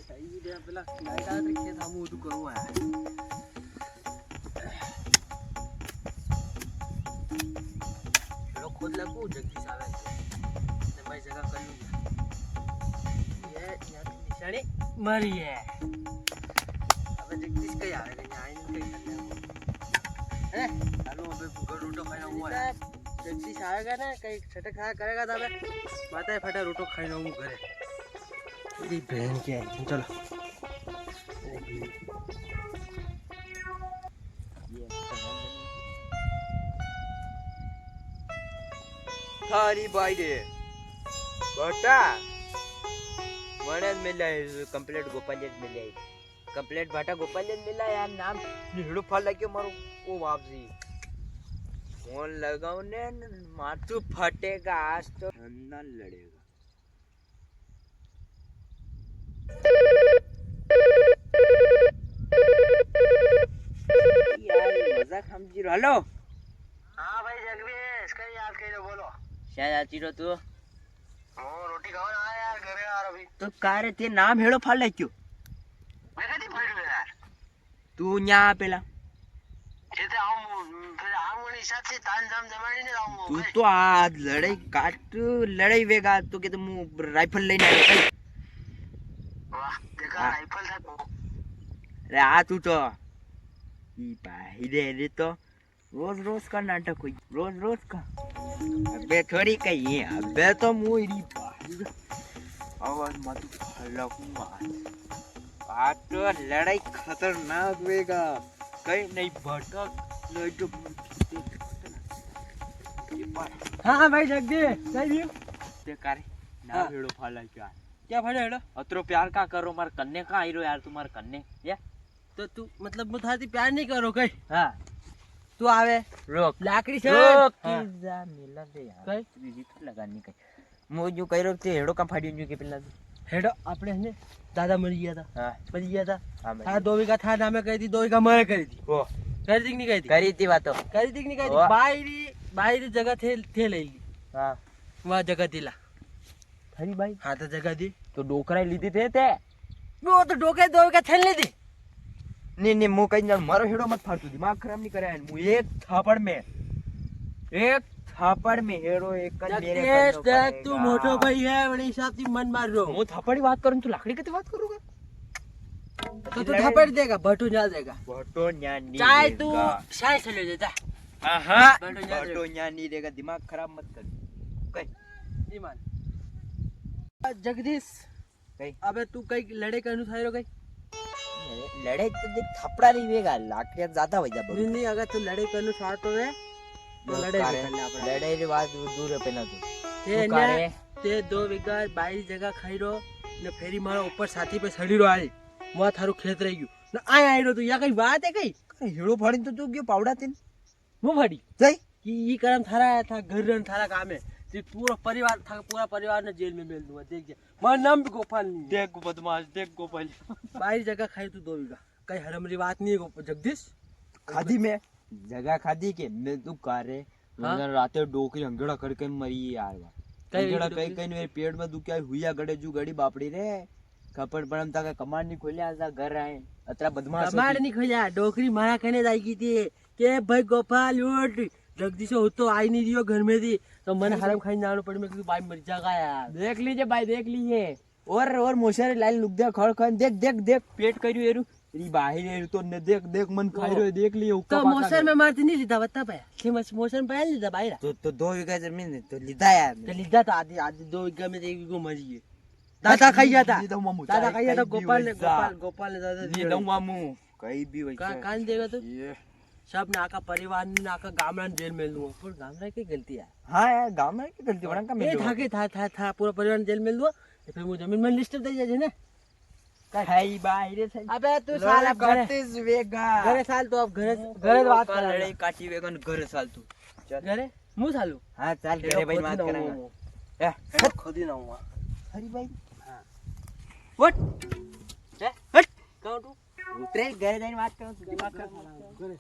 થઈ ગયા પેલા લાઈટ આવે તો ખેત આમું બધું કરવું પેલો ખોદ લાગવું જગદીશ આવે ને મારી જગા કર્યું એ નિશાની મરી હે હવે જગદીશ કઈ આવે કે આઈને કઈ કરે હે ચાલો હવે ભૂગર રોટો ખાઈને હું जगदीश आएगा ना कहीं छटक खा करेगा तब माता है फटा रोटो खाई ना घरे मेरी बहन के चलो थारी भाई दे बेटा મને મિલા કમ્પ્લીટ ગોપાલ જ મિલા કમ્પ્લીટ ભાટા ગોપાલ જ મિલા યાર નામ નીડું ફાલ લાગ્યો મારું ઓ વાપસી फोन लगाओ ने माथू फटेगा आज तो धंधा लड़ेगा यार मजाक समझी रहो हेलो हां भाई जगदीश कहीं याद करो बोलो शायद आती रहो तू ओ रोटी खाओ ना यार घरे यार अभी तो कारे ते नाम हेड़ो फाल क्यों मैं कदी पढ़ो यार तू न्या पेला खेते आऊं फिर आऊं हिसाब से तान जाम जमाने ने आऊं तू तो आज लड़ाई काट लड़ाई वेगा तो के तुम राइफल लेने आयो कई वाह देखा राइफल था तो अरे आ तू तो ई भाई रे तो रोज रोज का नाटक कोई रोज का अबे थोड़ी कही है अबे तो मोरी भाई आवाज मत फलकूंगा आज तो लड़ाई खतरनाक वेगा कहीं नहीं भटक नहीं तो हां भाई जगदीश सही है ते करे ना हेड़ो फाला क्या फड़े हेड़ो अतरो प्यार का करो मार कन्ने का आइरो यार तुम्हारे कन्ने या तो तू मतलब मुझे प्यार नहीं करो कहीं हां तू आवे रोक लाकड़ी से रोक हाँ। जा मिला दे यार कई बीजी तो लगानी कई मो जो कइरो ते हेड़ो का फाड़ी जो के पेला हेडो आपने ने दादा मर गया था हां मर गया था हां हां 2 बीघा था नामे कही थी 2 बीघा मैं करी थी ओ करी थी कि नहीं करी थी करी थी बातो करी थी कि नहीं करी थी बाहरी जगह थे ले ली हां वहां जगह दिला थारी भाई हां तो जगह दी तो डोकरा लीधी थे ते वो तो डोके 2 बीघा थेल ली थी नहीं मो कहीं ना मारो हेड़ो मत फाड़ तू दिमाग खराब नहीं करे मु एक थापड़ में हेड़ो एक कन मेरे जगदीश देख तू मोटो भाई है बड़ी हिसाब से मन मार रो मु थापड़ी बात करूं तू लाकड़ी की बात करूंगा तो तू थप्पड़ देगा भटू जाल देगा भटो न्यानी चाहे तू शाय चले जाता हां भटो भटो न्यानी देगा दिमाग खराब मत कर कहीं ईमान जगदीश कहीं अबे तू कई लड़े करनु थायरो कई लड़ाई तो देख थपड़ा नहीं वेगा लाकड़िया ज्यादा हो जा नहीं अगर तू लड़े करनु चाहतो है तो लड़े कर ले अपना लड़ाई रे बात दूर है पहला ते 2 बीघा बाहरी जगह खाईरो ने फेरी मारो ऊपर साथी पे सड़ीरो आए मोआ थारो खेत रही गयो ने आयो तू या कई बात है कई हेड़ो फाड़ी तो तू क्यों पावड़ा तीन मु फाड़ी जय कि ई करम थारा था घर रन थारा काम है ते पूरा परिवार ने जेल में मेल दूंगा देख जा मार नाम भी गोपाल नहीं देख बदमाश देख गोपाल बाहरी जगह खाई तू 2 बीघा कई हरमरी बात नहीं है जगदीश खादी में जगह खादी के मैं तू कारे मगर राते डोकरी अंगड़ा करके मरी यार अंगड़ा कई कई मेरे पेट में दुखिया हुईया गड़े जू गड़ी बापड़ी रे कपड़ परम ता कमांड नहीं खोलिया जा घर आए अतरा बदमाश कमांड नहीं खोलिया डोकरी मारा कहने जाई की थी के भाई गोपाल उठ जगदीश हो तो आई नहीं दियो घर में थी तो मैंने हरम खाई जानो पड़ी मैं भाई मर जाएगा यार देख लीजिए भाई देख लीजिए और मोशरे लाइन लुक दे खड़ खड़ देख पेट करियो एरू री बाहिर एरू तो ने देख मन खाई रो देख लिए तो मोशर में मारती नहीं लीधा बता पे कि मोशर में लीधा बाहर तो 2 बीघा जमीन तो लीधा यार तो लीधा तो आधी 2 बीघा में 1 बीघा मर गई दादा खाई जाता गोपाल ने दादा लीधा मामू कहीं भी वैसा कान देगा तो ये सब ने आका परिवार ने आका गामड़ा जेल में लूंगा पर गामड़ा की गलती है हां यार गामड़ा की गलती बड़ा का मैं था पूरा परिवार जेल में लूंगा फिर मुझे जमीन में लिस्ट दे जाजे ना खाई बाहर से अबे तू साला करतेस वेगा घरे साल तो अब घरे बात कर लड़ाई काटी वेगन घरे साल तू घरे मुंह सालू हां चल घरे भाई बात करेंगे ए खुद ही ना हुआ हरी भाई हां व्हाट हट कहां तू उतरे घरे जाइन बात करो तू दिमाग खराब घरे